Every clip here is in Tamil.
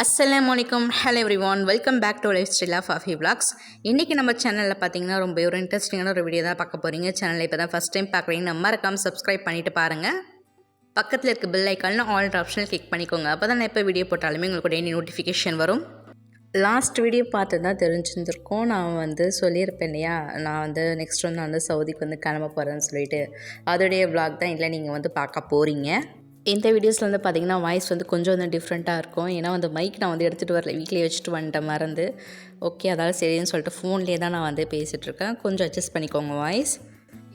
அஸ்ஸலாமுஅலைக்கும். Hello everyone, welcome back to lifestyle of Aafi vlogs. இன்றைக்கி நம்ம சேனலில் பார்த்தீங்கன்னா ரொம்ப ஒரு இன்ட்ரெஸ்டிங்கான ஒரு வீடியோ தான் பார்க்க போகிறீங்க. சேனலில் இப்போ தான் ஃபஸ்ட் டைம் பார்க்குறீங்க, மறக்காமல் சப்ஸ்கிரைப் பண்ணிவிட்டு பாருங்கள். பக்கத்தில் இருக்க பெல் ஐக்கானில் ஆல் ஆப்ஷனில் கிளிக் பண்ணிக்கோங்க. அப்போ தான் நான் எப்போ வீடியோ போட்டாலுமே உங்களுக்கு டெய்லி நோட்டிஃபிகேஷன் வரும். லாஸ்ட் வீடியோ பார்த்து தான் தெரிஞ்சிருந்துருக்கோம். நான் சொல்லியிருப்பேன் இல்லையா, நான் நெக்ஸ்ட் நான் சவுதிக்கு கிளம்ப போகிறேன்னு சொல்லிட்டு, அதோடைய விளாக் தான் இல்லை நீங்கள் பார்க்க போகிறீங்க. இந்த வீடியோஸில் பார்த்தீங்கன்னா வாய்ஸ் கொஞ்சம் டிஃப்ரெண்ட்டாக இருக்கும். ஏன்னா மைக் நான் எடுத்துகிட்டு வரல, வீட்டிலே வச்சுட்டு வந்துட்டேன் மறந்து. ஓகே, அதாவது சரின்னு சொல்லிட்டு ஃபோன்லேயே தான் நான் பேசிகிட்ருக்கேன். கொஞ்சம் அட்ஜஸ்ட் பண்ணிக்கோங்க வாய்ஸ்.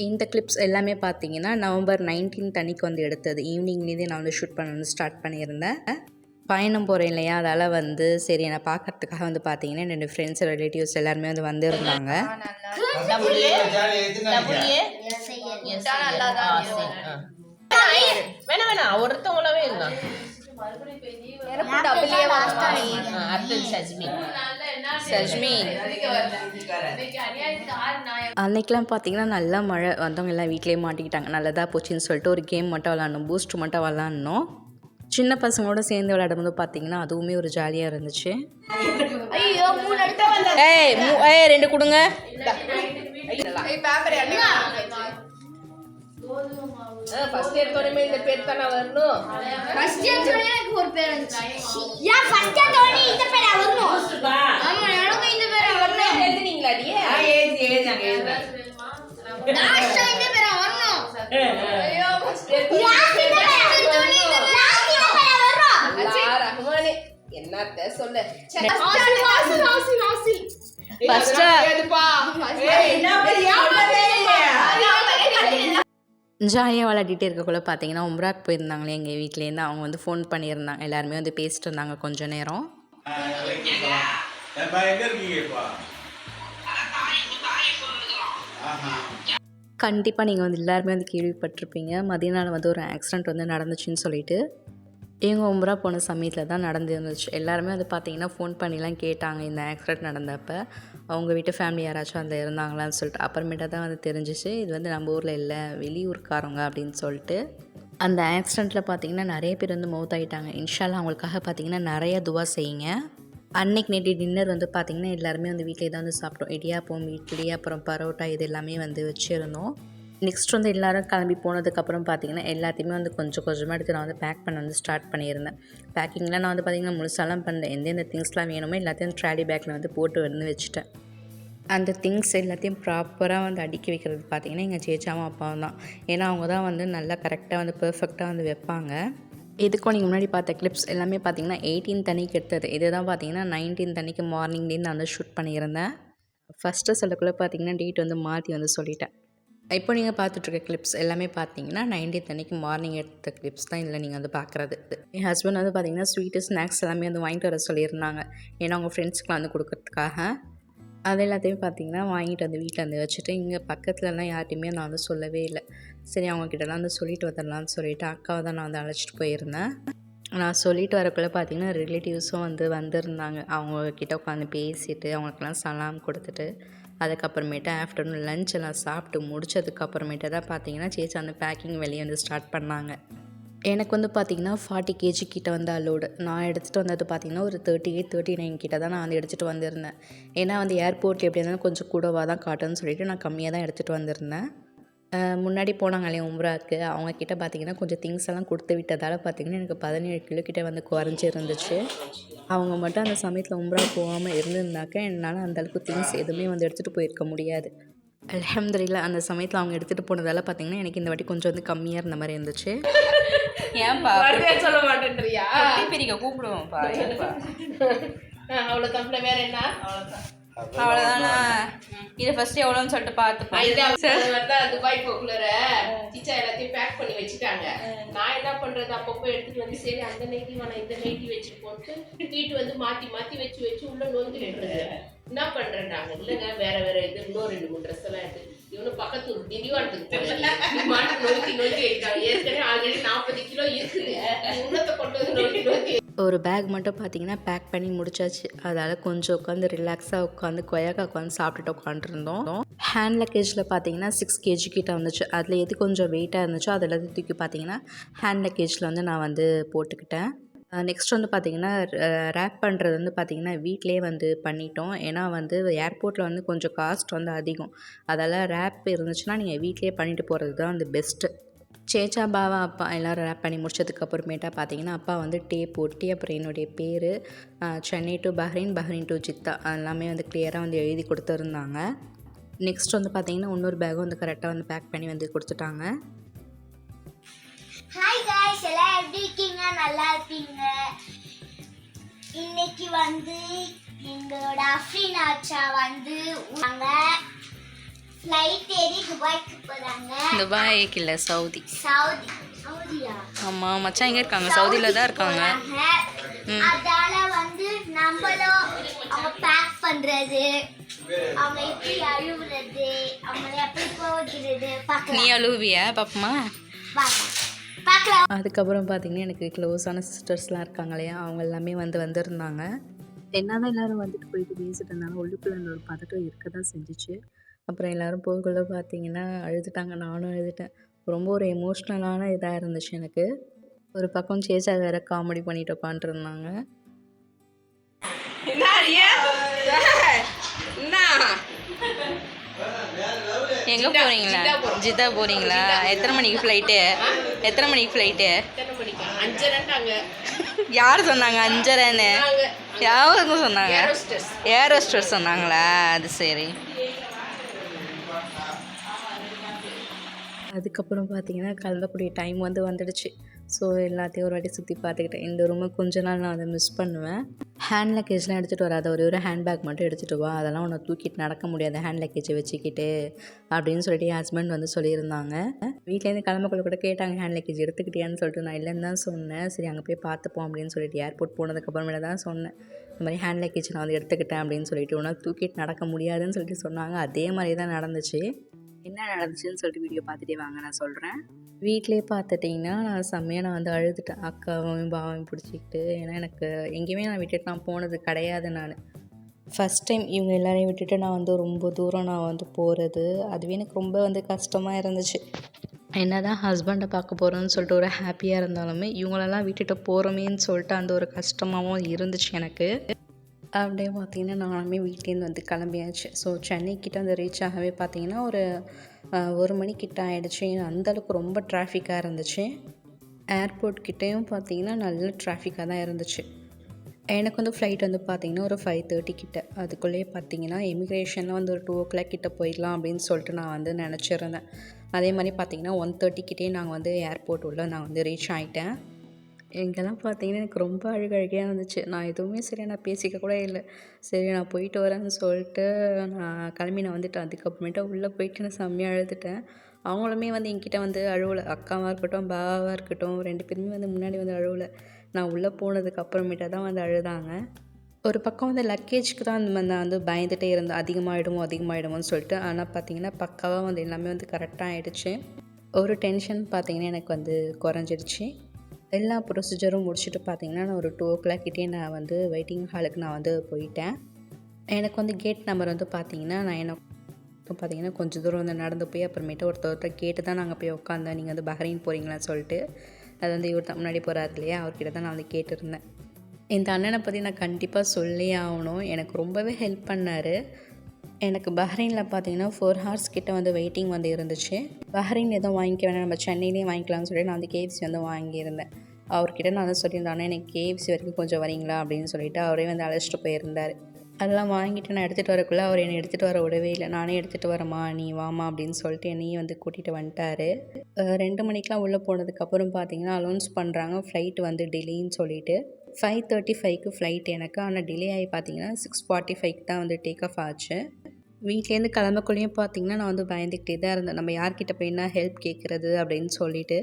இந்த கிளிப்ஸ் எல்லாமே பார்த்தீங்கன்னா நவம்பர் 19 அன்றைக்கி எடுத்தது. ஈவினிங்லேருந்தே நான் ஷூட் பண்ண ஸ்டார்ட் பண்ணியிருந்தேன். பயணம் போகிறேன் இல்லையா, அதால் சரி என்னை பார்க்கறதுக்காக பார்த்தீங்கன்னா என்னோடய ஃப்ரெண்ட்ஸ் ரிலேட்டிவ்ஸ் எல்லாருமே வந்திருந்தாங்க. ஒருத்தவங்களாவே இருந்தான். அன்னைக்கெலாம் பார்த்தீங்கன்னா நல்லா மழை, வந்தவங்க எல்லாம் வீட்டிலே மாட்டிக்கிட்டாங்க. நல்லதாக போச்சுன்னு சொல்லிட்டு ஒரு கேம் மட்டும் விளாட்னோம், பூஸ்ட் மட்டும் விளாட்னோம். சின்ன பசங்களோட சேர்ந்து விளையாடும்போது பார்த்தீங்கன்னா அதுவுமே ஒரு ஜாலியாக இருந்துச்சு. ரெண்டு கொடுங்க. ஃபர்ஸ்ட் எடுத்தோனே இந்த பேர் தான வரணும். ஃபர்ஸ்ட் எடுத்தோனே எனக்கு ஒரு பேர் வந்துச்சு. ஃபர்ஸ்ட் எடுத்தோனே இந்த பேர் வரணும். ஆமா, எனக்கு இந்த பேர் வரணும். எழுதுனீங்களாடி? எழுதினாங்க. லாஸ்ட் இந்த பேர் வரணும். ஐயோ, ஃபர்ஸ்ட் எடுத்தோனே இந்த பேர் வரணும். அல்லாஹ் ரஹ்மானே, என்னத்த சொல்ல. வாசி. ஃபர்ஸ்ட் எடுப்பா. என்ன பெரிய ஜாலியாக விளையாடிட்டே இருக்கக்குள்ள பார்த்தீங்கன்னா உம்ராக்கு போயிருந்தாங்களே எங்கள் வீட்டிலேருந்து. அவங்க ஃபோன் பண்ணியிருந்தாங்க, எல்லாருமே பேசிட்டு இருந்தாங்க கொஞ்சம் நேரம். கண்டிப்பாக நீங்கள் எல்லாருமே கேள்விப்பட்டிருப்பீங்க. மதியநாள் ஒரு ஆக்சிடெண்ட் நடந்துச்சுன்னு சொல்லிட்டு. இவங்க உம்ரா போன சமயத்தில் தான் நடந்துருந்துச்சு. எல்லாருமே பார்த்தீங்கன்னா ஃபோன் பண்ணிலாம் கேட்டாங்க இந்த ஆக்சிடெண்ட் நடந்தப்போ அவங்க வீட்டு ஃபேமிலி யாராச்சும் அதில் இருந்தாங்களான்னு சொல்லிட்டு. அப்புறமேட்டா தான் தெரிஞ்சிச்சு இது நம்ம ஊரில் இல்லை, வெளியூர்காரங்க அப்படின்னு சொல்லிட்டு. அந்த ஆக்சிடெண்ட்டில் பார்த்தீங்கன்னா நிறைய பேர் மௌத்தாயிட்டாங்க. இன்ஷால்லா அவங்களுக்காக பார்த்தீங்கன்னா நிறைய துவா செய்யுங்க. அன்னைக்கு நேற்று டின்னர் பார்த்தீங்கன்னா எல்லாருமே வீட்டிலே தான் சாப்பிட்டோம். இடியாப்பம், இட்லி, அப்புறம் பரோட்டா, இது எல்லாமே வச்சுருந்தோம். நெக்ஸ்ட் எல்லோரும் கிளம்பி போனதுக்கப்புறம் பார்த்தீங்கன்னா எல்லாத்தையுமே கொஞ்சம் கொஞ்சமாக எடுத்து நான் பேக் பண்ண ஸ்டார்ட் பண்ணியிருந்தேன். பேக்கிங்லாம் நான் பார்த்தீங்கன்னா முழுசாலாம் பண்ணேன். எந்தெந்த திங்ஸ்லாம் வேணுமோ எல்லாத்தையும் ட்ராலி பேக்கில் போட்டு வச்சுட்டேன். அந்த திங்ஸ் எல்லாத்தையும் ப்ராப்பராக அடுக்கி வைக்கிறது பார்த்தீங்கன்னா எங்கள் சேச்சாவும் அப்பாவும் தான். ஏன்னா அவங்க தான் நல்லா கரெக்டாக பெர்ஃபெக்டாக வைப்பாங்க. இதுக்கும் நீங்கள் முன்னாடி பார்த்த கிளிப்ஸ் எல்லாமே பார்த்தீங்கன்னா 18 அன்னைக்கு எடுத்தது. இது தான் பார்த்தீங்கன்னா 19 அன்னைக்கு மார்னிங்லேருந்து நான் ஷூட் பண்ணியிருந்தேன். ஃபஸ்ட்டு சொல்லக்குள்ளே பார்த்தீங்கன்னா டேட் மாற்றி சொல்லிட்டேன். இப்போ நீங்கள் பார்த்துட்ருக்க கிளிப்ஸ் எல்லாமே பார்த்தீங்கன்னா 19 அன்னைக்கு மார்னிங் எடுத்த கிளிப்ஸ் தான் இதில் நீங்கள் பார்க்குறது. என் ஹஸ்பண்ட் பார்த்தீங்கன்னா ஸ்வீட்டு ஸ்நாக்ஸ் எல்லாமே வாங்கிட்டு வர சொல்லியிருந்தாங்க. ஏன்னா அவங்க ஃப்ரெண்ட்ஸ்க்குலாம் கொடுக்கறதுக்காக. அது எல்லாத்தையும் பார்த்தீங்கன்னா வாங்கிட்டு வீட்டில் வச்சுட்டு இங்கே பக்கத்துலலாம் யார்ட்டையுமே நான் சொல்லவே இல்லை. சரி அவங்கக்கிட்டலாம் சொல்லிட்டு வந்துடலான்னு சொல்லிவிட்டு அக்காவை தான் நான் அழைச்சிட்டு போயிருந்தேன். நான் சொல்லிட்டு வரக்குள்ளே பார்த்தீங்கன்னா ரிலேட்டிவ்ஸும் வந்திருந்தாங்க. அவங்கக்கிட்ட உட்காந்து பேசிவிட்டு அவங்களுக்கெல்லாம் சலாம் கொடுத்துட்டு அதுக்கப்புறமேட்டு ஆஃப்டர்நூன் லஞ்ச் எல்லாம் சாப்பிட்டு முடிச்சதுக்கப்புறமேட்டு தான் பார்த்தீங்கன்னா சேச்சி பேக்கிங் வேலையை ஸ்டார்ட் பண்ணாங்க. எனக்கு பார்த்தீங்கன்னா 40 kg கிட்ட அலோடு. நான் எடுத்துகிட்டு வந்தது பார்த்தீங்கன்னா ஒரு 38, 39 கிட்ட தான் நான் எடுத்துகிட்டு வந்திருந்தேன். ஏன்னா ஏர்போர்ட்டில் எப்படி இருந்தாலும் கொஞ்சம் கூடவாக தான் காட்டுன்னு சொல்லிட்டு நான் கம்மியாக தான் எடுத்துகிட்டு வந்திருந்தேன். முன்னாடி போனாங்களே உம்ராக்கு, அவங்கக்கிட்ட பார்த்தீங்கன்னா கொஞ்சம் திங்ஸ் எல்லாம் கொடுத்து விட்டதால் பார்த்தீங்கன்னா எனக்கு 17 கிலோ கிட்ட குறைஞ்சி இருந்துச்சு. அவங்க மட்டும் அந்த சமயத்தில் உம்ரா போகாமல் இருந்திருந்தாக்க என்னால் அந்தளவுக்கு திங்ஸ் எதுவுமே எடுத்துகிட்டு போயிருக்க முடியாது. அல்ஹம்துலில்லாஹ் அந்த சமயத்தில் அவங்க எடுத்துகிட்டு போனதால் பார்த்தீங்கன்னா எனக்கு இந்த வாட்டி கொஞ்சம் கம்மியாக இருந்த மாதிரி இருந்துச்சு. ஏன்பா சொல்ல மாட்டேன்றியா? பிரிக்க கூப்பிடுவோம்ப்பா. அவ்வளோ தம்பில் வேற என்ன? அவ்வளோதானா? இதை ஃபர்ஸ்ட் எவ்வளோன்னு சொல்லிட்டு பார்த்து துபாய் போக்குள்ளர சிச்சா எல்லாத்தையும் பேக் பண்ணி வச்சுட்டாங்க. நான் என்ன பண்றது, அப்பப்போ எடுத்துட்டு சரி அந்த நைட்டி வேணாம் இந்த நைட்டி வச்சுட்டு போட்டு வீட்டு மாற்றி மாற்றி வச்சு உள்ள நோந்துட்டு என்ன பண்றேன்டாங்க. இல்லைங்க வேற இது இன்னும் 2-3 ட்ரெஸ் எல்லாம் எடுத்து இவனு பக்கத்து திண்டிவானத்துக்கு நோக்கி எடுத்தாங்க. ஏற்கனவே ஆல்ரெடி 40 கிலோ இருக்குது, உள்ளத்தை கொண்டு நோக்கி ஒரு பேக் மட்டும் பார்த்தீங்கன்னா பேக் பண்ணி முடிச்சாச்சு. அதால் கொஞ்சம் உட்காந்து ரிலாக்ஸாக உட்காந்து கொய்யாக்கா உட்காந்து சாப்பிட்டுட்டு உட்காந்துருந்தோம். ஹேண்ட் லக்கேஜில் பார்த்தீங்கன்னா 6 kg கிட்ட வந்துச்சு. அதில் எது கொஞ்சம் வெயிட்டாக இருந்துச்சோ அதில் தூக்கி பார்த்தீங்கன்னா ஹேண்ட் லக்கேஜில் நான் போட்டுக்கிட்டேன். நெக்ஸ்ட் வந்து பார்த்திங்கன்னா ரேப் பண்ணுறது வந்து பார்த்திங்கன்னா வீட்டிலே வந்து பண்ணிட்டோம். ஏன்னா வந்து ஏர்போர்ட்டில் வந்து கொஞ்சம் காஸ்ட் வந்து அதிகம். அதெல்லாம் ரேப் இருந்துச்சுன்னா நீங்கள் வீட்டிலே பண்ணிட்டு போகிறது தான் வந்து பெஸ்ட்டு. சேச்சா, பாவா, அப்பா எல்லோரும் ரேப் பண்ணி முடிச்சதுக்கப்புறமேட்டா பார்த்தீங்கன்னா அப்பா வந்து டேப் ஒட்டி அப்புறம் என்னுடைய பேர் Chennai to Bahrain, Bahrain to Jeddah எல்லாமே வந்து கிளியராக வந்து எழுதி கொடுத்துருந்தாங்க. நெக்ஸ்ட் வந்து பார்த்தீங்கன்னா இன்னொரு பேக்கும் வந்து கரெக்டாக வந்து பேக் பண்ணி வந்து கொடுத்துட்டாங்க. ஹாய் गाइस, எல்லாம் எப்படி இருக்கீங்க? நல்லா இருக்கீங்க? இன்னைக்கு வந்து எங்களோட அஃப்ரீன் ஆச்சா வந்து ஃப்ளைட் ஏறி துபாய்க்கு போறாங்க. துபாய்க்கு இல்லை, சவுதியா? ஆமாம் மச்சான் எங்கே இருக்காங்க? சவுதியில் தான் இருக்காங்க. அதால வந்து நம்மளும் அவங்க பேக் பண்றது, அவங்க எப்படி அழுவுறது, அவங்க எப்படி போகிறது பார்க்கலாம். நீ அழுவியா பாப்பமா? பார்க்கலாம். அதுக்கப்புறம் பார்த்திங்கன்னா எனக்கு க்ளோஸான சிஸ்டர்ஸ்லாம் இருக்காங்க இல்லையா, அவங்க எல்லாமே வந்திருந்தாங்க. என்ன தான் எல்லோரும் வந்துட்டு போயிட்டு பேசிட்டு இருந்தாங்க, உள்ளுக்குள்ளே ஒரு பதட்டம் இருக்க தான் செஞ்சிச்சு. அப்புறம் எல்லோரும் போகக்குள்ள பார்த்திங்கன்னா அழுதுட்டாங்க, நானும் அழுதுட்டேன். ரொம்ப ஒரு எமோஷ்னலான இதாக இருந்துச்சு எனக்கு. ஒரு பக்கம் சேச்சா வேறு காமெடி பண்ணிட்டு உட்காந்துருந்தாங்க. எங்கே போகிறீங்களா? ஜித்தா போகிறீங்களா? எத்தனை மணிக்கு ஃப்ளைட்டு? 5:30 யார் சொன்னாங்க 5:30ன்னு? யாரும் சொன்னாங்க? ஏர் ஹோஸ்டஸ் சொன்னாங்களா? அது சரி. அதுக்கப்புறம் பார்த்திங்கன்னா கிளம்பக்கூடிய டைம் வந்து வந்துடுச்சு. ஸோ எல்லாத்தையும் ஒரு வாட்டி சுற்றி பார்த்துக்கிட்டேன். இந்த ரூமை கொஞ்ச நாள் நான் அதை மிஸ் பண்ணுவேன். ஹேண்ட் லக்கேஜ்லாம் எடுத்துகிட்டு வராத, ஒரு ஹேண்ட்பேக் மட்டும் எடுத்துகிட்டு வா, அதெல்லாம் உன்னை தூக்கிட்டு நடக்க முடியாது ஹேண்ட் லக்கேஜை வச்சுக்கிட்டு அப்படின்னு சொல்லிட்டு என் ஹஸ்பண்ட் வந்து சொல்லியிருந்தாங்க. வீட்டிலேருந்து கிளம்பக்குள்ள கூட கேட்டாங்க ஹேண்ட் லக்கேஜ் எடுத்துக்கிட்டியான்னு சொல்லிட்டு. நான் இல்லைன்னு தான் சொன்னேன். சரி அங்கே போய் பார்த்துப்போம் அப்படின்னு சொல்லிட்டு ஏர்போர்ட் போனதுக்கப்புறமேல தான் சொன்னேன், இந்த மாதிரி ஹேண்ட் லக்கேஜ் நான் வந்து எடுத்துக்கிட்டேன் அப்படின்னு சொல்லிட்டு. உன்னால் தூக்கிட்டு நடக்க முடியாதுன்னு சொல்லிட்டு சொன்னாங்க. அதே மாதிரி தான் நடந்துச்சு. என்ன நடந்துச்சுன்னு சொல்லிட்டு வீடியோ பார்த்துட்டே வாங்க நான் சொல்கிறேன். வீட்டிலே பார்த்துட்டிங்கன்னா நான் செம்மையாக நான் வந்து அழுதுட்டேன், அக்காவையும் பாவையும் பிடிச்சிக்கிட்டு. ஏன்னா எனக்கு எங்கேயுமே நான் விட்டுட்டு நான் போனது கிடையாது. நான் ஃபஸ்ட் டைம் இவங்க எல்லாரையும் விட்டுட்டு நான் வந்து ரொம்ப தூரம் நான் வந்து போகிறது, அதுவே எனக்கு ரொம்ப வந்து கஷ்டமாக இருந்துச்சு. என்ன தான் ஹஸ்பண்டை பார்க்க போகிறோன்னு சொல்லிட்டு ஒரு ஹாப்பியாக இருந்தாலுமே இவங்களெல்லாம் விட்டுட்டு போகிறோமேன்னு சொல்லிட்டு அந்த ஒரு கஷ்டமாகவும் இருந்துச்சு எனக்கு. அப்படியே பார்த்திங்கன்னா நானுமே வீட்லேருந்து வந்து கிளம்பியாச்சு. ஸோ சென்னைக்கிட்ட வந்து ரீச் ஆகவே பார்த்திங்கன்னா ஒரு 1 மணிக்கிட்ட ஆகிடுச்சு. அந்தளவுக்கு ரொம்ப டிராஃபிக்காக இருந்துச்சு. ஏர்போர்ட் கிட்டேயும் பார்த்திங்கன்னா நல்ல டிராஃபிக்காக தான் இருந்துச்சு. எனக்கு வந்து ஃப்ளைட் வந்து பார்த்திங்கன்னா ஒரு 5:30 கிட்ட. அதுக்குள்ளேயே பார்த்திங்கன்னா இமிக்ரேஷனில் வந்து ஒரு 2 o'clock கிட்ட போயிடலாம் அப்படின்னு சொல்லிட்டு நான் வந்து நினச்சிருந்தேன். அதே மாதிரி பார்த்திங்கன்னா 1:30 கிட்டே நாங்கள் வந்து ஏர்போர்ட் உள்ள நான் வந்து ரீச் ஆகிட்டேன். இங்கெல்லாம் பார்த்தீங்கன்னா எனக்கு ரொம்ப அழுகையாக இருந்துச்சு. நான் எதுவுமே சரியாக நான் பேசிக்க கூட இல்லை. சரி நான் போயிட்டு வரேன்னு சொல்லிட்டு நான் கிளம்பி நான் வந்துட்டேன். அதுக்கப்புறமேட்டா உள்ளே போயிட்டு நான் செம்மையாக அழுதுட்டேன். அவங்களுமே வந்து என்கிட்ட வந்து அழுவலை. அக்காவாக இருக்கட்டும், பாவாவாக இருக்கட்டும், 2 பேருமே வந்து முன்னாடி வந்து அழுவலை. நான் உள்ளே போனதுக்கு அப்புறமேட்டா தான் வந்து அழுதாங்க. ஒரு பக்கம் வந்து லக்கேஜுக்கு தான் நான் வந்து பயந்துகிட்டே இருந்தேன், அதிகமாகிடுமோன்னு சொல்லிட்டு. ஆனால் பார்த்தீங்கன்னா பக்காவாக வந்து எல்லாமே வந்து கரெக்டாக ஆகிடுச்சு. ஒரு டென்ஷன் பார்த்தீங்கன்னா எனக்கு வந்து குறைஞ்சிடுச்சு. எல்லா ப்ரொசீஜரும் முடிச்சுட்டு பார்த்திங்கன்னா நான் ஒரு 2 o'clock கிட்டே நான் வந்து வெயிட்டிங் ஹாலுக்கு நான் வந்து போயிட்டேன். எனக்கு வந்து கேட் நம்பர் வந்து பார்த்திங்கன்னா நான் என்ன பார்த்திங்கன்னா கொஞ்சம் தூரம் வந்து நடந்து போய் அப்புறமேட்டு ஒருத்தர் கேட்டு தான் நாங்கள் போய் உட்காந்தேன். நீங்கள் வந்து பஹ்ரைன் போகிறீங்களான்னு சொல்லிட்டு. அது வந்து இவர் தான் முன்னாடி போகிறாரு இல்லையா, அவர்கிட்ட தான் நான் வந்து கேட்டிருந்தேன். இந்த அண்ணனை பற்றி நான் கண்டிப்பாக சொல்லி ஆகணும். எனக்கு ரொம்பவே ஹெல்ப் பண்ணார். எனக்கு பஹ்ரைனில் பார்த்தீங்கன்னா 4 hours கிட்ட வந்து வெயிட்டிங் வந்து இருந்துச்சு. பஹ்ரைன் எதுவும் வாங்கிக்க வேணாம், நம்ம சென்னையிலேயே வாங்கிக்கலாம்னு சொல்லிட்டு நான் வந்து KFC வந்து வாங்கியிருந்தேன். அவர்கிட்ட நான் வந்து சொல்லியிருந்தேன், எனக்கு KFC வரைக்கும் கொஞ்சம் வரீங்களா அப்படின்னு சொல்லிட்டு அவரே வந்து அழைச்சிட்டு போயிருந்தார். அதெல்லாம் வாங்கிட்டு நான் எடுத்துகிட்டு வரக்குள்ளே அவர் என்னை எடுத்துகிட்டு வர விடவே இல்லை. நானே எடுத்துகிட்டு வரேம்மா, நீ வாமா அப்படின்னு சொல்லிட்டு என்னையும் வந்து கூட்டிகிட்டு வந்துட்டார். 2 மணிக்கெலாம் உள்ளே போனதுக்கப்புறம் பார்த்தீங்கன்னா அலௌன்ஸ் பண்ணுறாங்க ஃப்ளைட் வந்து டிலேன்னு சொல்லிட்டு. 5:35க்கு ஃப்ளைட் எனக்கு. ஆனால் டிலே ஆகி பார்த்தீங்கன்னா 6:45க்கு தான் வந்து டேக் ஆஃப் ஆச்சு. வீட்லேருந்து கிளம்பக்குள்ளேயும் பார்த்தீங்கன்னா நான் வந்து பயந்துக்கிட்டே தான் இருந்தேன், நம்ம யார்கிட்ட போய் என்ன ஹெல்ப் கேட்குறது அப்படின்னு சொல்லிட்டு.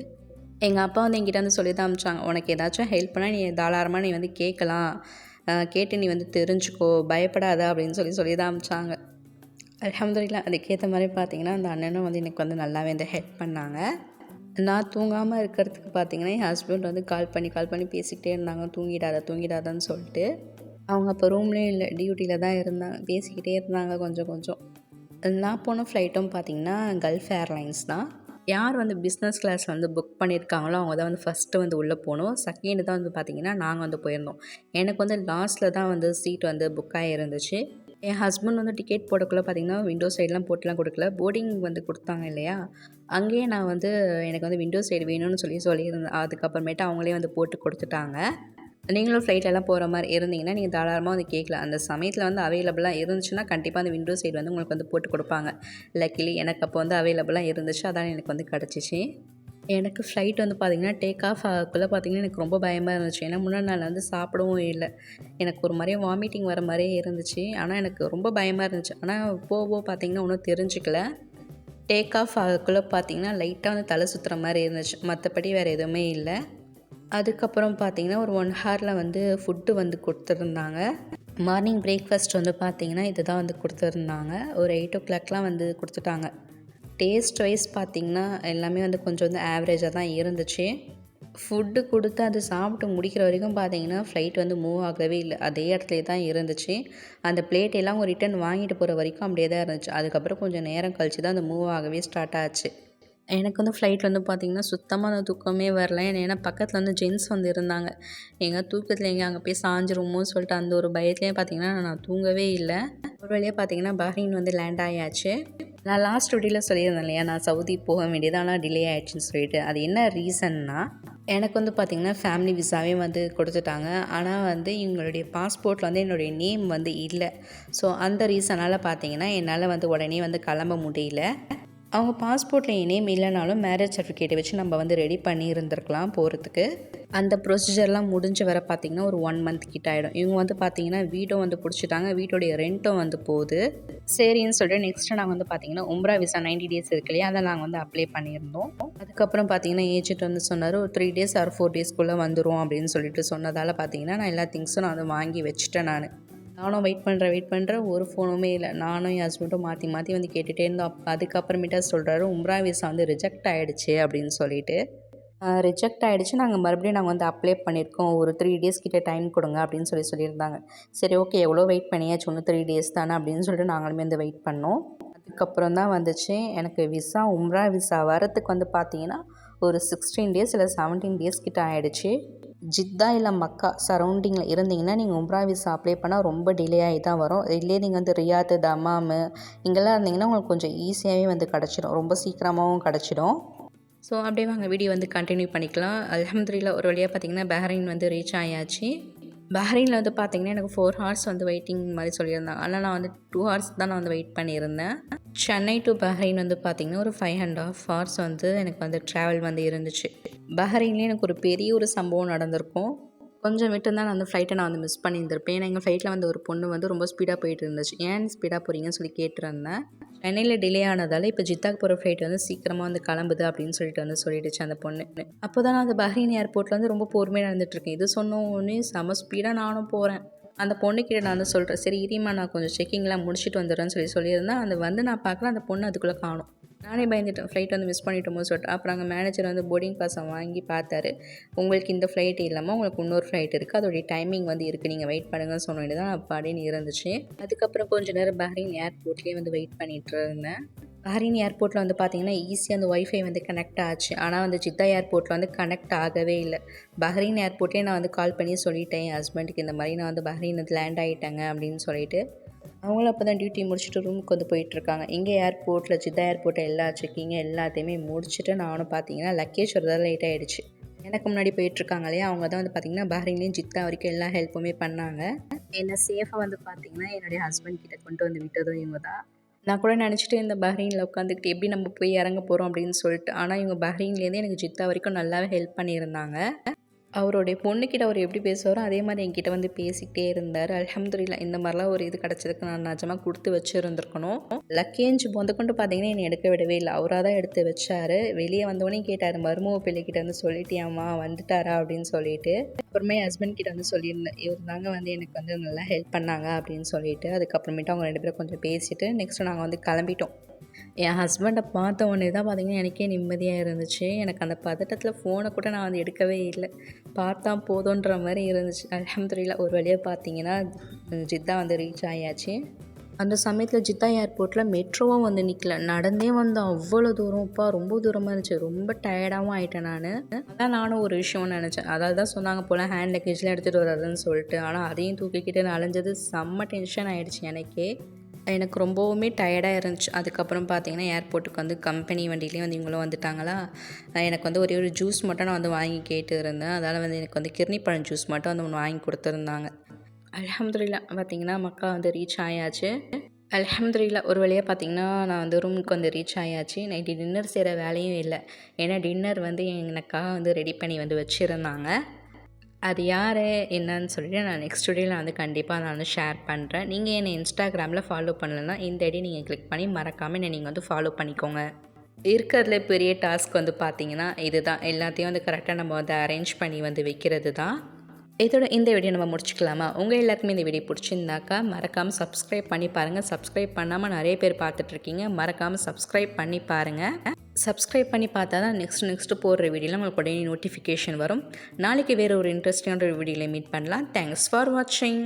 எங்கள் அப்பா வந்து என்கிட்ட வந்து சொல்லி தான் அனுப்பிச்சாங்க, உனக்கு ஏதாச்சும் ஹெல்ப் பண்ணால் நீ தாராளமாக நீ வந்து கேட்கலாம், கேட்டு நீ வந்து தெரிஞ்சுக்கோ, பயப்படாத அப்படின்னு சொல்லி தான் அனுப்பிச்சாங்க. அல்ஹம்துலில்லாஹ் அதுக்கேற்ற மாதிரி பார்த்தீங்கன்னா அந்த அண்ணனும் வந்து எனக்கு வந்து நல்லாவே வந்து ஹெல்ப் பண்ணாங்க. நான் தூங்காமல் இருக்கிறதுக்கு பார்த்தீங்கன்னா என் ஹஸ்பண்ட் வந்து கால் பண்ணி பேசிக்கிட்டே இருந்தாங்க, தூங்கிடாதான்னு சொல்லிட்டு. அவங்க அப்போ ரூம்லேயும் இல்லை, டியூட்டியில் தான் இருந்தாங்க, பேசிக்கிட்டே இருந்தாங்க கொஞ்சம். நான் போன ஃப்ளைட்டும் பார்த்திங்கன்னா கல்ஃப் ஏர்லைன்ஸ் தான். யார் வந்து பிஸ்னஸ் கிளாஸில் வந்து புக் பண்ணியிருக்காங்களோ அவங்க தான் வந்து ஃபஸ்ட்டு வந்து உள்ளே போகணும். செகண்டு தான் வந்து பார்த்திங்கன்னா நாங்கள் வந்து போயிருந்தோம். எனக்கு வந்து லாஸ்ட்டில் தான் வந்து சீட் வந்து புக் ஆகிருந்துச்சு. என் ஹஸ்பண்ட் வந்து டிக்கெட் போடக்குள்ளே பார்த்திங்கன்னா விண்டோ சைட்லாம் போட்டுலாம் கொடுக்கல. போர்டிங் வந்து கொடுத்தாங்க இல்லையா, அங்கேயே நான் வந்து எனக்கு வந்து விண்டோ சைடு வேணும்னு சொல்லியிருந்தேன். அதுக்கப்புறமேட்டு அவங்களே வந்து போட்டு கொடுத்துட்டாங்க. நீங்களும் ஃப்ளைட்லலாம் போகிற மாதிரி இருந்தீங்கன்னா நீங்கள் தாராளமாக வந்து கேட்கலாம். அந்த சமயத்தில் வந்து அவைலபிளாக இருந்துச்சுன்னா கண்டிப்பாக அந்த விண்டோ சைடு வந்து உங்களுக்கு வந்து போட்டு கொடுப்பாங்க. லக்கிலி எனக்கு அப்போ வந்து அவைலபிளாக இருந்துச்சு, அதான் எனக்கு வந்து கிடச்சிச்சு. எனக்கு ஃப்ளைட் வந்து பார்த்திங்கன்னா டேக் ஆஃப் ஆகக்குள்ளே பார்த்திங்கன்னா எனக்கு ரொம்ப பயமாக இருந்துச்சு. ஏன்னா முன்னாடி நாள் வந்து சாப்பிடவும் இல்லை. எனக்கு ஒரு மாதிரியே வாமிட்டிங் வர மாதிரியே இருந்துச்சு. ஆனால் எனக்கு ரொம்ப பயமாக இருந்துச்சு. ஆனால் போக பார்த்திங்கன்னா ஒன்றும் தெரிஞ்சுக்கல. டேக் ஆஃப் ஆகக்குள்ளே பார்த்திங்கன்னா லைட்டாக வந்து தலை சுற்றுற மாதிரி இருந்துச்சு. மற்றபடி வேறு எதுவுமே இல்லை. அதுக்கப்புறம் பார்த்திங்கன்னா ஒரு 1 ஹாரில் வந்து ஃபுட்டு வந்து கொடுத்துருந்தாங்க. மார்னிங் பிரேக்ஃபாஸ்ட் வந்து பார்த்திங்கன்னா இது தான் வந்து கொடுத்துருந்தாங்க. ஒரு 8 o'clockலாம் வந்து கொடுத்துட்டாங்க. டேஸ்ட் வைஸ் பார்த்திங்கன்னா எல்லாமே வந்து கொஞ்சம் வந்து ஆவரேஜாக தான் இருந்துச்சு. ஃபுட்டு கொடுத்து அது சாப்பிட்டு முடிக்கிற வரைக்கும் பார்த்திங்கன்னா ஃப்ளைட் வந்து மூவ் ஆகவே இல்லை. அதே இடத்துலே தான் இருந்துச்சு. அந்த பிளேட் எல்லாம் ஒரு ரிட்டன் வாங்கிட்டு போகிற வரைக்கும் அப்படியே தான் இருந்துச்சு. அதுக்கப்புறம் கொஞ்சம் நேரம் கழிச்சு தான் அந்த மூவ் ஆகவே ஸ்டார்ட் ஆச்சு. எனக்கு வந்து ஃப்ளைட் வந்து பார்த்திங்கன்னா சுத்தமாக அந்த தூக்கமே வரல. ஏன்னா பக்கத்தில் வந்து ஜென்ட்ஸ் வந்து இருந்தாங்க. தூக்கத்தில் அங்கே போய் சாஞ்சிருமோன்னு சொல்லிட்டு அந்த ஒரு பயத்துலேயே பார்த்திங்கன்னா நான் தூங்கவே இல்லை. ஒரு வழியாக பார்த்திங்கன்னா பஹ்ரைன் வந்து லேண்ட் ஆயாச்சு. நான் லாஸ்ட் வீடியோவில் சொல்லியிருந்தேன் இல்லையா, நான் சவுதி போக வேண்டியது ஆனால் டிலே ஆகிடுச்சின்னு சொல்லிட்டு. அது என்ன ரீசன்னா, எனக்கு வந்து பார்த்திங்கன்னா ஃபேமிலி விசாவே வந்து கொடுத்துட்டாங்க. ஆனால் வந்து இவங்களுடைய பாஸ்போர்ட்டில் வந்து என்னுடைய நேம் வந்து இல்லை. ஸோ அந்த ரீசனால் பார்த்திங்கன்னா என்னால் வந்து உடனே வந்து கிளம்ப முடியல. அவங்க பாஸ்போர்ட்டில் என் நேம் இல்லைனாலும் மேரேஜ் சர்டிஃபிகேட்டை வச்சு நம்ம வந்து ரெடி பண்ணி இருந்திருக்கலாம் போகிறதுக்கு. அந்த ப்ரொசீஜர்லாம் முடிஞ்சு வர பார்த்திங்கன்னா ஒரு 1 month கிட்ட ஆகிடும். இவங்க வந்து பார்த்திங்கன்னா வீடும் வந்து பிடிச்சிட்டாங்க. வீட்டோடைய ரெண்ட்டும் வந்து போகுது. சரின்னு சொல்லிட்டு நெக்ஸ்ட்டு நாங்கள் வந்து பார்த்திங்கன்னா உம்ரா விசா 90 days இருக்கு இல்லையா, அதை நாங்கள் வந்து அப்ளை பண்ணியிருந்தோம். அதுக்கப்புறம் பார்த்திங்கன்னா ஏஜென்ட் வந்து சொன்னார் ஒரு 3 days or 4 daysக்குள்ளே வந்துடும் அப்படின்னு சொல்லிட்டு சொன்னதால் பார்த்திங்கன்னா நான் எல்லா திங்ஸும் நான் வந்து வாங்கி வச்சுட்டேன். நானும் வெயிட் பண்ணுறேன். ஒரு ஃபோனுமே இல்லை. நானும் என் ஹஸ்பண்டும் மாற்றி வந்து கேட்டுகிட்டே இருந்தோம். அதுக்கப்புறமேட்டா சொல்கிறாரு உம்ரா விசா வந்து ரிஜெக்ட் ஆகிடுச்சு அப்படின்னு சொல்லிட்டு. ரிஜெக்ட் ஆகிடுச்சு, நாங்கள் வந்து அப்ளை பண்ணியிருக்கோம், ஒரு 3 days கிட்ட டைம் கொடுங்க அப்படின்னு சொல்லியிருந்தாங்க. சரி ஓகே, எவ்வளோ வெயிட் பண்ணியாச்சு, ஒன்று 3 days தானே அப்படின்னு சொல்லிட்டு நாங்களுமே வந்து வெயிட் பண்ணோம். அதுக்கப்புறம் தான் வந்துச்சு எனக்கு விசா. உம்ரா விசா வரத்துக்கு வந்து பார்த்திங்கன்னா ஒரு 16 days இல்லை 17 days கிட்ட ஆகிடுச்சு. ஜித்தா இல்லை மக்கா சரௌண்டிங்கில் இருந்தீங்கன்னா நீங்கள் உம்ரா விசா அப்ளை பண்ணால் ரொம்ப டிலே ஆகி தான் வரும். இல்லையே நீங்கள் வந்து ரியாத்து, தமாமு இங்கெல்லாம் இருந்தீங்கன்னா உங்களுக்கு கொஞ்சம் ஈஸியாகவே வந்து கிடச்சிடும், ரொம்ப சீக்கிரமாகவும் கிடச்சிடும். ஸோ அப்படியே வாங்க வீடியோ வந்து கண்டினியூ பண்ணிக்கலாம். அல்ஹம்துலில்லாஹ் ஒரு வழியாக பார்த்திங்கன்னா பஹ்ரைன் வந்து ரீச் ஆயாச்சு. பஹ்ரைனில் வந்து பார்த்திங்கன்னா எனக்கு 4 hours வந்து வெயிட்டிங் மாதிரி சொல்லியிருந்தாங்க. ஆனால் நான் வந்து 2 hours தான் நான் வந்து வெயிட் பண்ணியிருந்தேன். சென்னை டு பஹ்ரைன் வந்து பார்த்திங்கன்னா ஒரு 5.5 hours வந்து எனக்கு வந்து ட்ராவல் வந்து இருந்துச்சு. பஹ்ரைன்லேயே எனக்கு ஒரு பெரிய ஒரு சம்பவம் நடந்திருக்கும். கொஞ்சம் விட்டு தான் நான் அந்த ஃப்ளைட்டை நான் வந்து மிஸ் பண்ணியிருந்திருப்பேன். ஏன்னா எங்கள் ஃப்ளைட்டில் வந்து ஒரு பொண்ணு வந்து ரொம்ப ஸ்பீடாக போயிட்டு இருந்துச்சு. ஏன் ஸ்பீடாக போகிறீங்கன்னு சொல்லி கேட்டிருந்தேன். சென்னையில் டிலே ஆனதால் இப்போ ஜித்தாக்கு போகிற ஃப்ளைட் வந்து சீக்கிரமாக வந்து கிளம்புது அப்படின்னு சொல்லிட்டு வந்து சொல்லிடுச்சு அந்த பொண்ணு. அப்போ தான் நான் அந்த பஹ்ரைன் ஏர்போர்ட்டில் வந்து ரொம்ப பொறுமையாக நடந்துகிட்ருக்கேன். இது சொன்னோடனே செம ஸ்பீடாக நானும் போகிறேன். அந்த பொண்ணுக்கிட்ட நான் வந்து சொல்கிறேன், சரி இரிமா நான் கொஞ்சம் செக்கிங்லாம் முடிச்சுட்டு வந்துடுறேன்னு சொல்லியிருந்தேன். அது வந்து நான் பார்க்கல, அந்த பொண்ணு அதுக்குள்ளே காணும். நானே பயந்துட்டேன், ஃப்ளைட் வந்து மிஸ் பண்ணிட்டோமோ சொல்லிட்டு. அப்புறம் அங்கே மேனேஜர் வந்து போர்டிங் பாஸை வாங்கி பார்த்தாரு. உங்களுக்கு இந்த ஃப்ளைட் இல்லாமல் உங்களுக்கு இன்னொரு ஃப்ளைட் இருக்குது, அதோடைய டைமிங் வந்து இருக்குது, நீங்கள் வெயிட் பண்ணுங்கன்னு சொன்ன வேண்டியது தான் அப்படின்னு இருந்துச்சு. அதுக்கப்புறம் கொஞ்சம் நேரம் பஹ்ரைன் ஏர்போர்ட்லேயே வந்து வெயிட் பண்ணிகிட்டு இருந்தேன். பஹ்ரைன் ஏர்போர்ட்டில் வந்து பார்த்திங்கன்னா ஈஸியாக அந்த ஒய்ஃபை வந்து கனெக்ட் ஆச்சு. ஆனால் வந்து ஜித்தா ஏர்போர்ட்டில் வந்து கனெக்ட் ஆகவே இல்லை. பஹ்ரைன் ஏர்போர்ட்லேயே நான் வந்து கால் பண்ணி சொல்லிட்டேன் என் ஹஸ்பண்டுக்கு, இந்த மாதிரி நான் வந்து பஹ்ரைன் வந்து லேண்ட் ஆகிட்டேங்க அப்படின்னு சொல்லிட்டு. அவங்களும் அப்போ தான் டியூட்டி முடிச்சுட்டு ரூமுக்கு வந்து போயிட்டுருக்காங்க. இங்கே ஏர்போர்ட்டில் ஜித்தா ஏர்போர்ட்டை எல்லா செக்கிங்கும் எல்லாத்தையுமே முடிச்சுட்டு நானும் பார்த்திங்கன்னா லக்கேஜ் வரதான் லேட் ஆகிடுச்சு. எனக்கு முன்னாடி போயிட்டுருக்காங்க இல்லையா, அவங்க தான் வந்து பார்த்திங்கன்னா பஹ்ரைன்லேயும் ஜித்தா வரைக்கும் எல்லா ஹெல்ப்புமே பண்ணாங்க. என்னை சேஃபாக வந்து பார்த்திங்கன்னா என்னுடைய ஹஸ்பண்ட் கிட்ட கொண்டு வந்து விட்டதும் இவங்க தான். நான் கூட நினச்சிட்டு இந்த பஹ்ரைனில் உட்காந்துக்கிட்டு எப்படி நம்ம போய் இறங்க போகிறோம் அப்படின்னு சொல்லிட்டு. ஆனால் இவங்க பஹ்ரைன்லேருந்தே எனக்கு ஜித்தா வரைக்கும் நல்லாவே ஹெல்ப் பண்ணியிருந்தாங்க. அவருடைய பொண்ணுக்கிட்ட அவர் எப்படி பேசுவாரோ அதே மாதிரி என்கிட்ட வந்து பேசிக்கிட்டே இருந்தார். அல்ஹம்துலில்லாஹ் இந்த மாதிரிலாம் ஒரு இது கிடச்சதுக்கு நான் நிஜமாக கொடுத்து வச்சுருந்துருக்கணும். லக்கேஜ் கொண்டு பார்த்தீங்கன்னா என்னை எடுக்க விடவே இல்லை, அவராக தான் எடுத்து வச்சார். வெளியே வந்தவொடனே கேட்டார், மருமக பிள்ளைக்கிட்ட வந்து சொல்லிட்டியாம்மா வந்துட்டாரா அப்படின்னு சொல்லிட்டு. அப்புறமே ஹஸ்பண்ட் கிட்ட வந்து சொல்லியிருந்தேன், இவர் தாங்க வந்து எனக்கு வந்து நல்லா ஹெல்ப் பண்ணாங்க அப்படின்னு சொல்லிட்டு. அதுக்கப்புறமேட்டு அவங்க 2 பேரும் கொஞ்சம் பேசிவிட்டு நெக்ஸ்ட்டு நாங்கள் வந்து கிளம்பிட்டோம். என் ஹஸ்பண்டை பார்த்த உடனே தான் பார்த்திங்கன்னா எனக்கே நிம்மதியாக இருந்துச்சு. எனக்கு அந்த பதட்டத்தில் ஃபோனை கூட நான் வந்து எடுக்கவே இல்லை, பார்த்தா போதுன்ற மாதிரி இருந்துச்சு. அல்ஹம்துலில்லாஹ் ஒரு வழியாக பார்த்திங்கன்னா ஜித்தா வந்து ரீச் ஆயாச்சு. அந்த சமயத்தில் ஜித்தா ஏர்போர்ட்டில் மெட்ரோவும் வந்து நிற்கல, நடந்தே வந்தோம். அவ்வளோ தூரம்ப்பா, ரொம்ப தூரமாக இருந்துச்சு. ரொம்ப டயர்டாகவும் ஆகிட்டேன் நான். அதான் நானும் ஒரு விஷயம்னு நினச்சேன். அதாவது தான் சொன்னாங்க போல் ஹேண்ட் லக்கேஜ்லாம் எடுத்துகிட்டு வராதுன்னு சொல்லிட்டு. ஆனால் அதையும் தூக்கிக்கிட்டு நான் அலைஞ்சது செம்ம டென்ஷன் ஆகிடுச்சு எனக்கே. எனக்கு ரொம்பவுமே டயர்டாக இருந்துச்சு. அதுக்கப்புறம் பார்த்தீங்கன்னா ஏர்போர்ட்டுக்கு வந்து கம்பெனி வண்டியிலேயே வந்து இவங்களும் வந்துட்டாங்களா. எனக்கு வந்து ஒரே ஒரு ஜூஸ் மட்டும் நான் வந்து வாங்கி கேட்டு இருந்தேன். அதனால் வந்து எனக்கு வந்து கிர்னி பழம் ஜூஸ் மட்டும் வந்து ஒன்று வாங்கி கொடுத்துருந்தாங்க. அல்ஹம்துலில்லாஹ் பார்த்தீங்கன்னா மக்கா வந்து ரீச் ஆயாச்சு. அல்ஹம்துலில்லாஹ் ஒரு வழியாக பார்த்தீங்கன்னா நான் வந்து ரூமுக்கு வந்து ரீச் ஆயாச்சு. நைட்டு டின்னர் செய்கிற வேலையும் இல்லை. ஏன்னா டின்னர் வந்து எனக்காக வந்து ரெடி பண்ணி வந்து வச்சுருந்தாங்க. அது யார் என்னன்னு சொல்லிட்டு நான் நெக்ஸ்ட் வீடியோவில் வந்து கண்டிப்பாக நான் வந்து ஷேர் பண்ணுறேன். நீங்கள் என்னை இன்ஸ்டாகிராமில் ஃபாலோ பண்ணலைன்னா இந்த ஐடி நீங்கள் கிளிக் பண்ணி மறக்காமல் என்னை நீங்கள் வந்து ஃபாலோ பண்ணிக்கோங்க. இருக்கிறதுல பெரிய டாஸ்க் வந்து பார்த்தீங்கன்னா இதுதான். எல்லாத்தையும் வந்து கரெக்டாக நம்ம வந்து அரேஞ்ச் பண்ணி வந்து வைக்கிறது தான். இதோட இந்த வீடியோ நம்ம முடிச்சுக்கலாமா? உங்கள் எல்லாருக்குமே இந்த வீடியோ பிடிச்சிருந்தாக்கா மறக்காமல் சப்ஸ்கிரைப் பண்ணி பாருங்கள். சப்ஸ்கிரைப் பண்ணாமல் நிறைய பேர் பார்த்துட்ருக்கீங்க. மறக்காமல் சப்ஸ்கிரைப் பண்ணி பாருங்கள். சப்ஸ்கிரைப் பண்ணி பார்த்தா தான் நெக்ஸ்ட்டு போடுற வீடியோவில் உங்களுக்கு உடனே நோட்டிஃபிகேஷன் வரும். நாளைக்கு வேறு ஒரு இன்ட்ரெஸ்டிங்கான ஒரு வீடியோவில் மீட் பண்ணலாம். தேங்க்ஸ் ஃபார் வாட்சிங்.